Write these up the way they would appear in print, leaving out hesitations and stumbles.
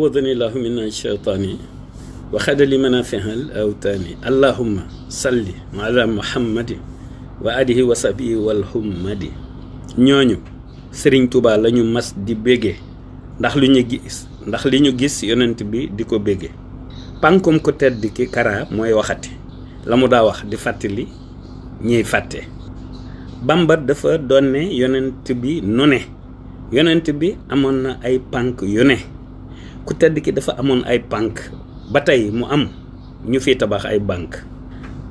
وذني الله من الشيطان وخد لي منافع الأوتان اللهم صل على محمد وآله وصحبه والحمد ñooñu Sëriñ Tuubaa lañu mas di bége ndax li ñu gis yonent bi di ko bége pànkum ko tedd ki kara mooy waxati la mu daa wax di fàttali ñiy fàtte Bamba dafa donne yonent bi nu ne yonent bi amoon na ay pànk yu ne ku tedd ki dafa amoon ay pànk ba tey mu am ñu fi tabax ay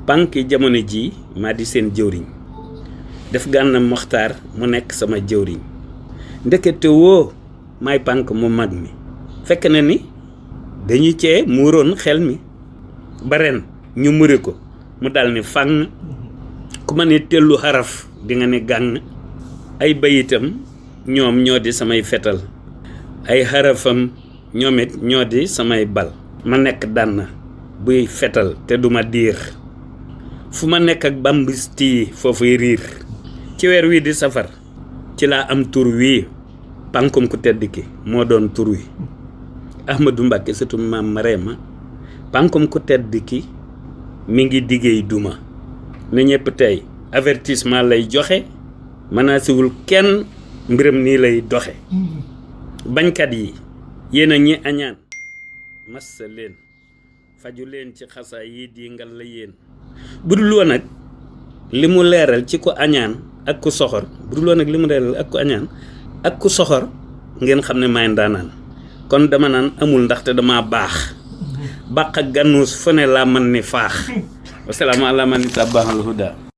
pànk yi jamono ji maa di seen jëwriñ def Gana Mokhtar mu nekk sama jëwriñ ndekete woo may pànk mu mag mi fekk na ni dañu cee muuroon xel mi ba ren ñu muri ko mu dal ni fàng ku ma ne tellu xaraf di nga ne gàng ay bayitam ñoom ñoo di samay fetal ay xarafam ñoomit ñoo di samay bal ma nekk dànn buy fetal te duma diir fu ma nekk ak bambisti foofuy riir ci weer wii di safar ci laa am tur wii pànkum ku tedd ki moo doon tur wi Ahmadou Mbacké sëtu maam Mareema pànkum ku tedd ki mi ngi diggéey duma na ñëpp tey avertissement lay joxe mënaasiwul kenn mbiram nii lay doxe bañkat yi yéen a ñi añaan massa leen faju leen ci xasaa yi di ngal la yéen bu dul woon nag li mu leeral ci ko añaan ak ku soxor bu dul woon nag li mu leeral ak ku añaan ak ku soxor ngeen xam ne maay ndaanaan kon dama naan amul ndaxte dama baax bàq ak gannuus fu ne laa man ni faax wasalaama ala man ittabaal huda